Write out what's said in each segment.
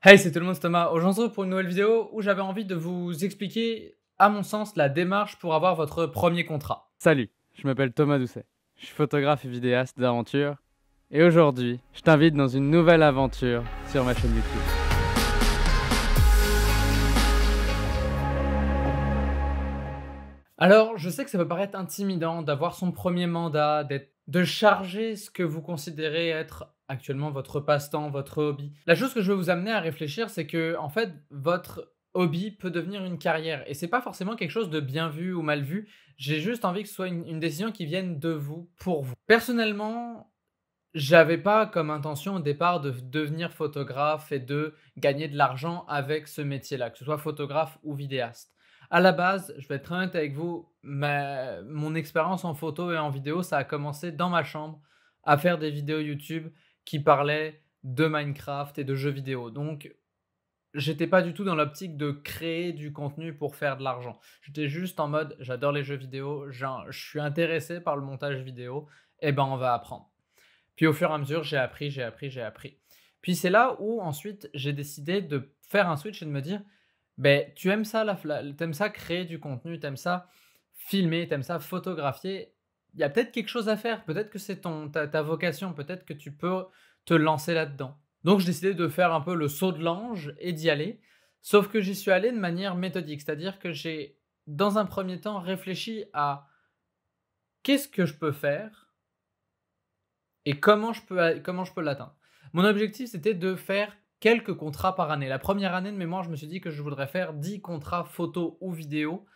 Hey, c'est tout le monde, c'est Thomas. Aujourd'hui, on se retrouve pour une nouvelle vidéo où j'avais envie de vous expliquer, à mon sens, la démarche pour avoir votre premier contrat. Salut, je m'appelle Thomas Doucet. Je suis photographe et vidéaste d'aventure. Et aujourd'hui, je t'invite dans une nouvelle aventure sur ma chaîne YouTube. Alors, je sais que ça peut paraître intimidant d'avoir son premier mandat, de charger ce que vous considérez être actuellement votre passe-temps, votre hobby. La chose que je veux vous amener à réfléchir, c'est que, en fait, votre hobby peut devenir une carrière. Et c'est pas forcément quelque chose de bien vu ou mal vu. J'ai juste envie que ce soit une décision qui vienne de vous, pour vous. Personnellement, j'avais pas comme intention au départ de devenir photographe et de gagner de l'argent avec ce métier-là, que ce soit photographe ou vidéaste. À la base, je vais être très honnête avec vous, mon expérience en photo et en vidéo, ça a commencé dans ma chambre à faire des vidéos YouTube qui parlaient de Minecraft et de jeux vidéo. Donc, j'étais pas du tout dans l'optique de créer du contenu pour faire de l'argent. J'étais juste en mode, j'adore les jeux vidéo, je suis intéressé par le montage vidéo, et ben on va apprendre. Puis au fur et à mesure, j'ai appris, j'ai appris, j'ai appris. Puis c'est là où ensuite j'ai décidé de faire un switch et de me dire, ben tu aimes ça, t'aimes ça créer du contenu, t'aimes ça filmer, t'aimes ça photographier, il y a peut-être quelque chose à faire, peut-être que c'est ta vocation, peut-être que tu peux te lancer là-dedans. Donc j'ai décidé de faire un peu le saut de l'ange et d'y aller, sauf que j'y suis allé de manière méthodique, c'est-à-dire que j'ai, dans un premier temps, réfléchi à qu'est-ce que je peux faire et comment je peux l'atteindre. Mon objectif, c'était de faire quelques contrats par année. La première année de mémoire, je me suis dit que je voudrais faire 10 contrats photo ou vidéo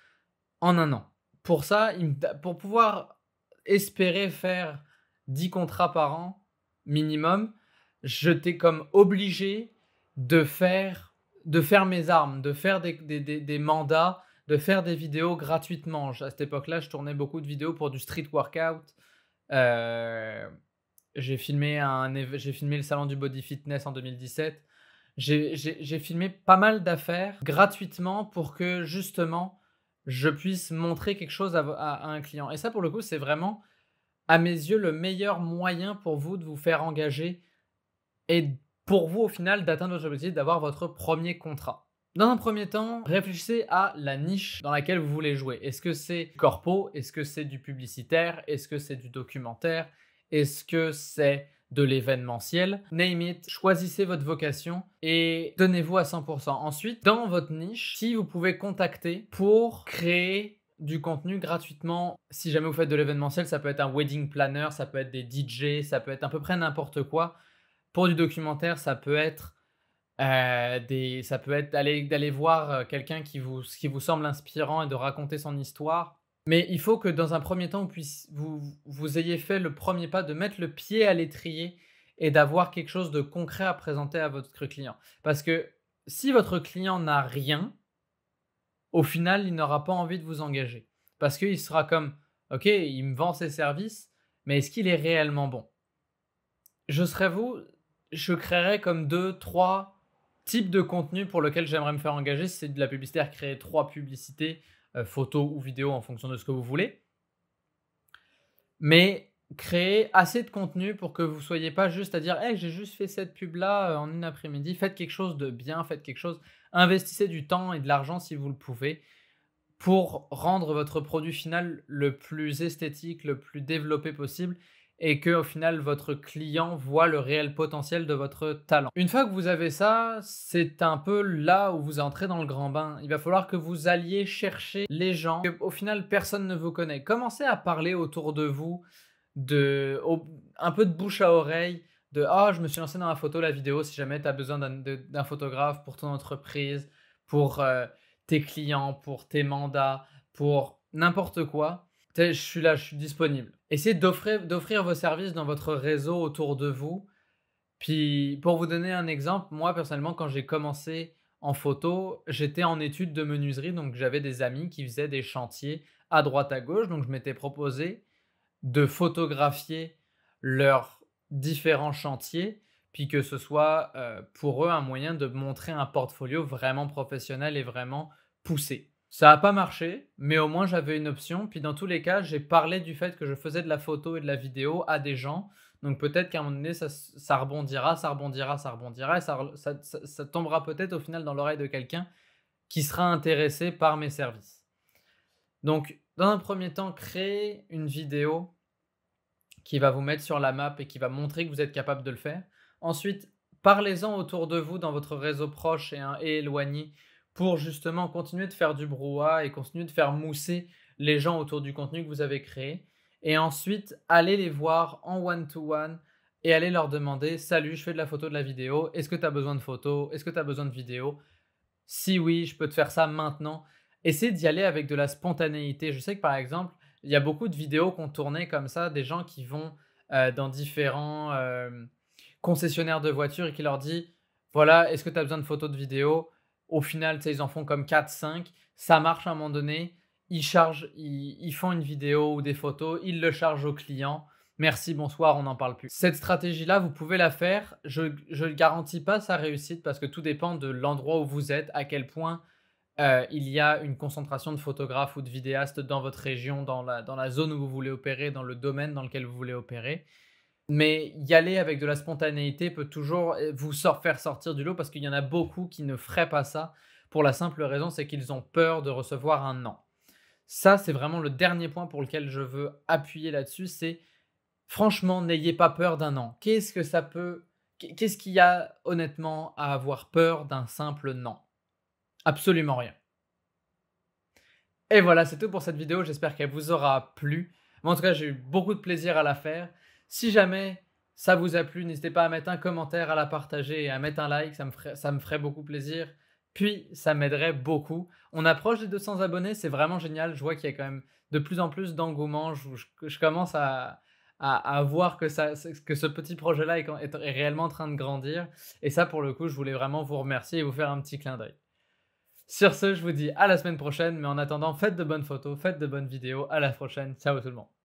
en un an. Pour ça, pour pouvoir espérer faire 10 contrats par an minimum, j'étais comme obligé de faire mes armes, de faire des mandats, de faire des vidéos gratuitement. À cette époque-là, je tournais beaucoup de vidéos pour du street workout. Euh, j'ai filmé le salon du body fitness en 2017. J'ai filmé pas mal d'affaires gratuitement pour que justement je puisse montrer quelque chose à un client. Et ça, pour le coup, c'est vraiment, à mes yeux, le meilleur moyen pour vous de vous faire engager et pour vous, au final, d'atteindre votre objectif, d'avoir votre premier contrat. Dans un premier temps, réfléchissez à la niche dans laquelle vous voulez jouer. Est-ce que c'est du corpo? Est-ce que c'est du publicitaire? Est-ce que c'est du documentaire? Est-ce que c'est de l'événementiel? Name it, choisissez votre vocation et donnez-vous à 100%. Ensuite, dans votre niche, si vous pouvez contacter pour créer du contenu gratuitement, si jamais vous faites de l'événementiel, ça peut être un wedding planner, ça peut être des DJ, ça peut être à peu près n'importe quoi. Pour du documentaire, ça peut être d'aller voir quelqu'un qui vous semble inspirant et de raconter son histoire. Mais il faut que dans un premier temps, vous ayez fait le premier pas de mettre le pied à l'étrier et d'avoir quelque chose de concret à présenter à votre client. Parce que si votre client n'a rien, au final, il n'aura pas envie de vous engager. Parce qu'il sera comme, ok, il me vend ses services, mais est-ce qu'il est réellement bon? Je serais vous, je créerais comme 2, 3 types de contenus pour lesquels j'aimerais me faire engager. Si c'est de la publicité, créer 3 publicités, photos ou vidéos en fonction de ce que vous voulez. Mais créer assez de contenu pour que vous ne soyez pas juste à dire hey, j'ai juste fait cette pub-là en une après-midi. Faites quelque chose de bien, faites quelque chose. Investissez du temps et de l'argent si vous le pouvez pour rendre votre produit final le plus esthétique, le plus développé possible et que au final votre client voit le réel potentiel de votre talent. Une fois que vous avez ça, c'est un peu là où vous entrez dans le grand bain. Il va falloir que vous alliez chercher les gens que au final personne ne vous connaît. Commencez à parler autour de vous un peu de bouche à oreille de ah je me suis lancé dans la photo, la vidéo, si jamais tu as besoin d'un photographe pour ton entreprise, pour tes clients, pour tes mandats, pour n'importe quoi. Je suis là, je suis disponible. Essayez d'offrir vos services dans votre réseau autour de vous. Puis, pour vous donner un exemple, moi, personnellement, quand j'ai commencé en photo, j'étais en études de menuiserie, donc j'avais des amis qui faisaient des chantiers à droite à gauche, donc je m'étais proposé de photographier leurs différents chantiers, puis que ce soit pour eux un moyen de montrer un portfolio vraiment professionnel et vraiment poussé. Ça n'a pas marché, mais au moins j'avais une option. Puis dans tous les cas, j'ai parlé du fait que je faisais de la photo et de la vidéo à des gens Donc peut-être qu'à un moment donné, ça rebondira, ça rebondira, ça rebondira et ça tombera peut-être au final dans l'oreille de quelqu'un qui sera intéressé par mes services. Donc, dans un premier temps, créez une vidéo qui va vous mettre sur la map et qui va montrer que vous êtes capable de le faire. Ensuite, parlez-en autour de vous dans votre réseau proche et éloigné pour justement continuer de faire du brouhaha et continuer de faire mousser les gens autour du contenu que vous avez créé. Et ensuite, allez les voir en one-to-one et allez leur demander: «Salut, je fais de la photo, de la vidéo. Est-ce que tu as besoin de photos? Est-ce que tu as besoin de vidéos? Si oui, je peux te faire ça maintenant». Essayez d'y aller avec de la spontanéité. Je sais que par exemple, il y a beaucoup de vidéos qu'on tournait comme ça, des gens qui vont dans différents concessionnaires de voitures et qui leur dit: «Voilà, est-ce que tu as besoin de photos, de vidéos?» Au final, tu sais, ils en font comme 4-5. Ça marche à un moment donné. Ils font une vidéo ou des photos, ils le chargent au client. Merci, bonsoir, on n'en parle plus. Cette stratégie-là, vous pouvez la faire. Je ne garantis pas sa réussite parce que tout dépend de l'endroit où vous êtes, à quel point il y a une concentration de photographes ou de vidéastes dans votre région, dans la zone où vous voulez opérer, dans le domaine dans lequel vous voulez opérer. Mais y aller avec de la spontanéité peut toujours vous faire sortir du lot parce qu'il y en a beaucoup qui ne feraient pas ça pour la simple raison, c'est qu'ils ont peur de recevoir un non. Ça, c'est vraiment le dernier point pour lequel je veux appuyer là-dessus, c'est franchement, n'ayez pas peur d'un non. Qu'est-ce qu'il y a honnêtement à avoir peur d'un simple non? Absolument rien. Et voilà, c'est tout pour cette vidéo. J'espère qu'elle vous aura plu. Mais en tout cas, j'ai eu beaucoup de plaisir à la faire. Si jamais ça vous a plu, n'hésitez pas à mettre un commentaire, à la partager et à mettre un like. Ça me ferait beaucoup plaisir. Puis, ça m'aiderait beaucoup. On approche des 200 abonnés. C'est vraiment génial. Je vois qu'il y a quand même de plus en plus d'engouement. Je commence à voir que ce petit projet-là est réellement en train de grandir. Et ça, pour le coup, je voulais vraiment vous remercier et vous faire un petit clin d'œil. Sur ce, je vous dis à la semaine prochaine, mais en attendant, faites de bonnes photos, faites de bonnes vidéos. À la prochaine. Ciao tout le monde.